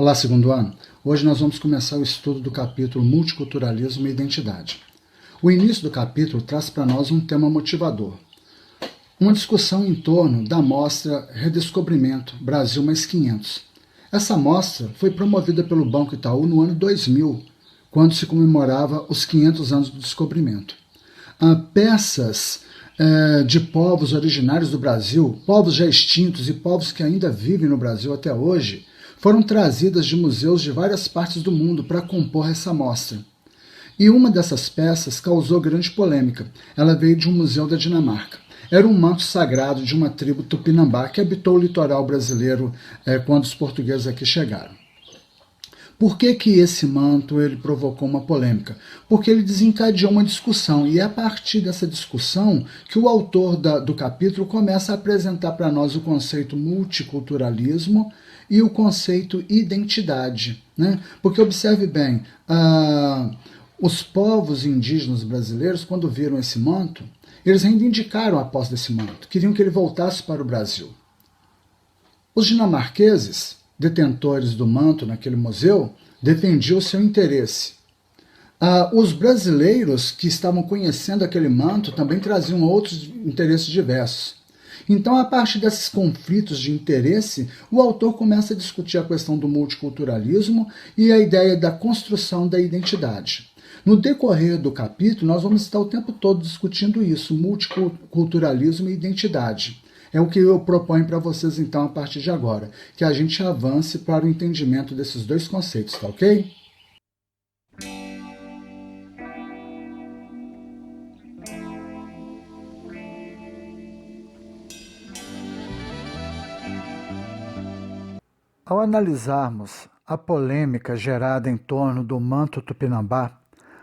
Olá, segundo ano. Hoje nós vamos começar o estudo do capítulo Multiculturalismo e Identidade. O início do capítulo traz para nós um tema motivador. Uma discussão em torno da mostra Redescobrimento Brasil mais 500. Essa mostra foi promovida pelo Banco Itaú no ano 2000, quando se comemorava os 500 anos do descobrimento. Peças de povos originários do Brasil, povos já extintos e povos que ainda vivem no Brasil até hoje, foram trazidas de museus de várias partes do mundo para compor essa mostra. E uma dessas peças causou grande polêmica. Ela veio de um museu da Dinamarca. Era um manto sagrado de uma tribo tupinambá que habitou o litoral brasileiro quando os portugueses aqui chegaram. Por que esse manto ele provocou uma polêmica? Porque ele desencadeou uma discussão, e é a partir dessa discussão que o autor do capítulo começa a apresentar para nós o conceito multiculturalismo e o conceito identidade. Né? Porque observe bem, os povos indígenas brasileiros, quando viram esse manto, eles reivindicaram a posse desse manto, queriam que ele voltasse para o Brasil. Os dinamarqueses, detentores do manto naquele museu, defendiam o seu interesse. Os brasileiros que estavam conhecendo aquele manto também traziam outros interesses diversos. Então, a partir desses conflitos de interesse, o autor começa a discutir a questão do multiculturalismo e a ideia da construção da identidade. No decorrer do capítulo, nós vamos estar o tempo todo discutindo isso, multiculturalismo e identidade. É o que eu proponho para vocês, então, a partir de agora, que a gente avance para o entendimento desses dois conceitos, tá ok? Ao analisarmos a polêmica gerada em torno do manto tupinambá,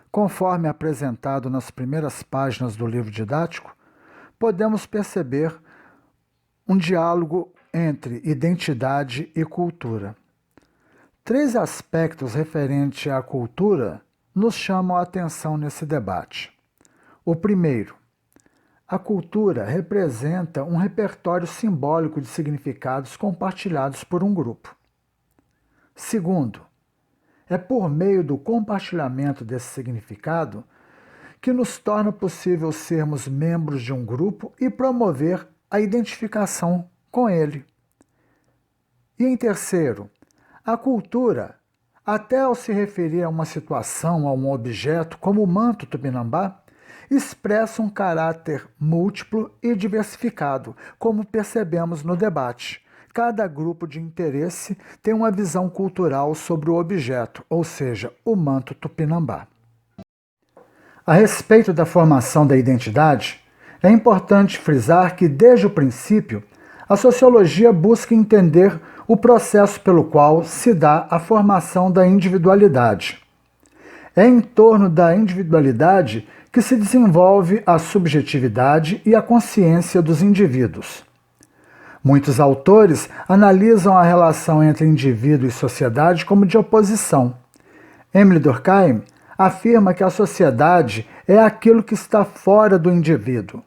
conforme apresentado nas primeiras páginas do livro didático, podemos perceber um diálogo entre identidade e cultura. Três aspectos referentes à cultura nos chamam a atenção nesse debate. O primeiro, a cultura representa um repertório simbólico de significados compartilhados por um grupo. Segundo, é por meio do compartilhamento desse significado que nos torna possível sermos membros de um grupo e promover a identificação com ele. E em terceiro, a cultura, até ao se referir a uma situação, a um objeto, como o manto tupinambá, expressa um caráter múltiplo e diversificado, como percebemos no debate. Cada grupo de interesse tem uma visão cultural sobre o objeto, ou seja, o manto tupinambá. A respeito da formação da identidade, é importante frisar que, desde o princípio, a sociologia busca entender o processo pelo qual se dá a formação da individualidade. É em torno da individualidade que se desenvolve a subjetividade e a consciência dos indivíduos. Muitos autores analisam a relação entre indivíduo e sociedade como de oposição. Émile Durkheim afirma que a sociedade é aquilo que está fora do indivíduo.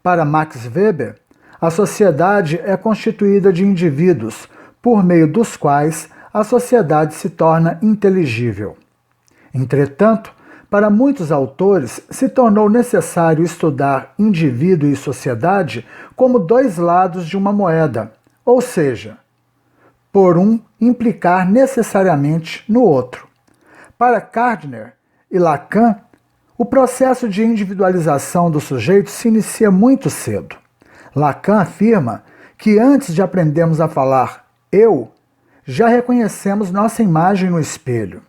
Para Max Weber, a sociedade é constituída de indivíduos, por meio dos quais a sociedade se torna inteligível. Entretanto, para muitos autores, se tornou necessário estudar indivíduo e sociedade como dois lados de uma moeda, ou seja, por um implicar necessariamente no outro. Para Gardner e Lacan, o processo de individualização do sujeito se inicia muito cedo. Lacan afirma que antes de aprendermos a falar eu, já reconhecemos nossa imagem no espelho.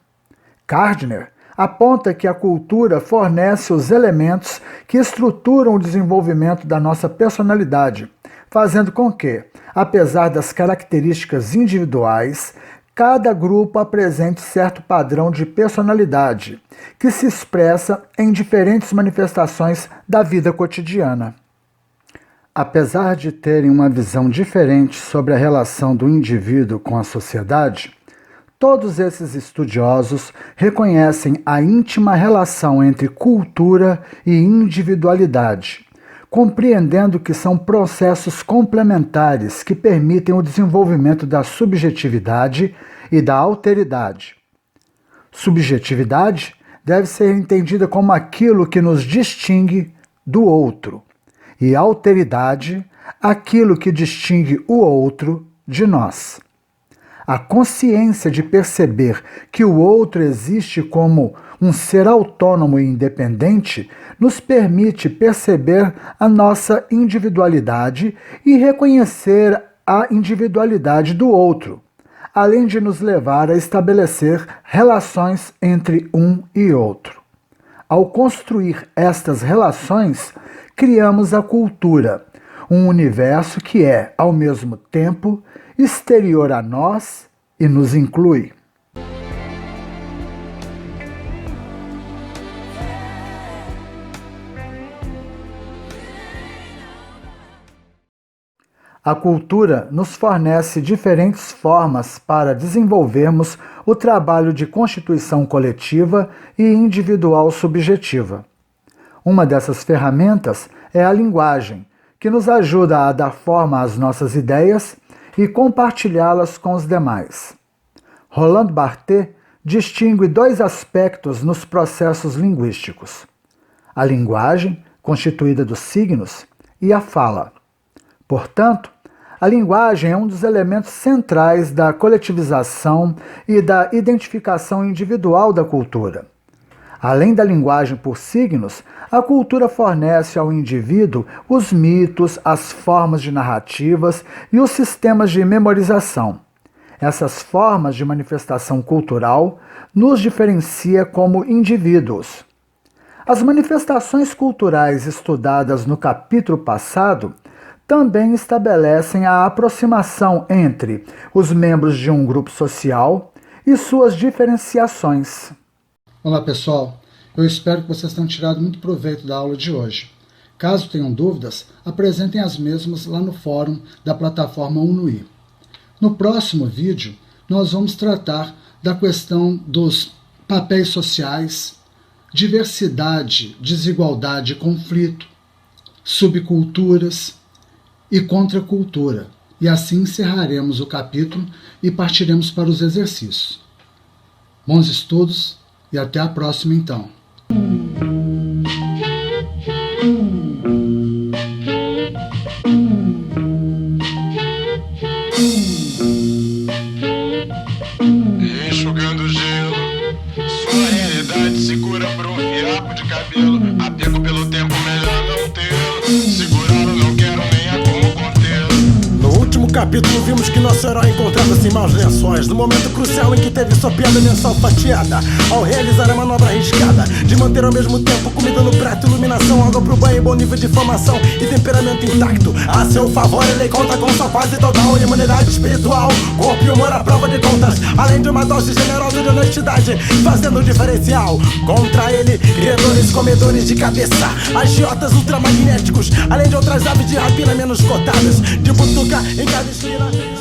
Gardner aponta que a cultura fornece os elementos que estruturam o desenvolvimento da nossa personalidade, fazendo com que, apesar das características individuais, cada grupo apresente certo padrão de personalidade, que se expressa em diferentes manifestações da vida cotidiana. Apesar de terem uma visão diferente sobre a relação do indivíduo com a sociedade, todos esses estudiosos reconhecem a íntima relação entre cultura e individualidade, compreendendo que são processos complementares que permitem o desenvolvimento da subjetividade e da alteridade. Subjetividade deve ser entendida como aquilo que nos distingue do outro, e alteridade, aquilo que distingue o outro de nós. A consciência de perceber que o outro existe como um ser autônomo e independente nos permite perceber a nossa individualidade e reconhecer a individualidade do outro, além de nos levar a estabelecer relações entre um e outro. Ao construir estas relações, criamos a cultura, um universo que é, ao mesmo tempo, exterior a nós e nos inclui. A cultura nos fornece diferentes formas para desenvolvermos o trabalho de constituição coletiva e individual subjetiva. Uma dessas ferramentas é a linguagem, que nos ajuda a dar forma às nossas ideias e compartilhá-las com os demais. Roland Barthes distingue dois aspectos nos processos linguísticos: a linguagem, constituída dos signos, e a fala. Portanto, a linguagem é um dos elementos centrais da coletivização e da identificação individual da cultura. Além da linguagem por signos, a cultura fornece ao indivíduo os mitos, as formas de narrativas e os sistemas de memorização. Essas formas de manifestação cultural nos diferencia como indivíduos. As manifestações culturais estudadas no capítulo passado também estabelecem a aproximação entre os membros de um grupo social e suas diferenciações. Olá pessoal, eu espero que vocês tenham tirado muito proveito da aula de hoje. Caso tenham dúvidas, apresentem as mesmas lá no fórum da plataforma Unuí. No próximo vídeo, nós vamos tratar da questão dos papéis sociais, diversidade, desigualdade e conflito, subculturas e contracultura. E assim encerraremos o capítulo e partiremos para os exercícios. Bons estudos! E até a próxima, então. Enxugando gelo, sua realidade se cura por um fiapo de cabelo. Apego pelo tempo, melhor não tê-lo. Segurá-lo, não quero nem a como contê-lo. No último capítulo vimos que nosso herói encontrava-se em maus lençóis, no momento crucial em que teve sua piada mensal fatiada, ao realizar a manobra arriscada de manter ao mesmo tempo comida no prato, iluminação, água pro banho, bom nível de formação e temperamento intacto. A seu favor ele conta com sua quase total imunidade espiritual, corpo e humor à prova de contas, além de uma dose generosa de honestidade, fazendo o diferencial. Contra ele, criadores comedores de cabeça, agiotas ultramagnéticos, além de outras aves de rapina menos cotadas, de butuca em cada esquina.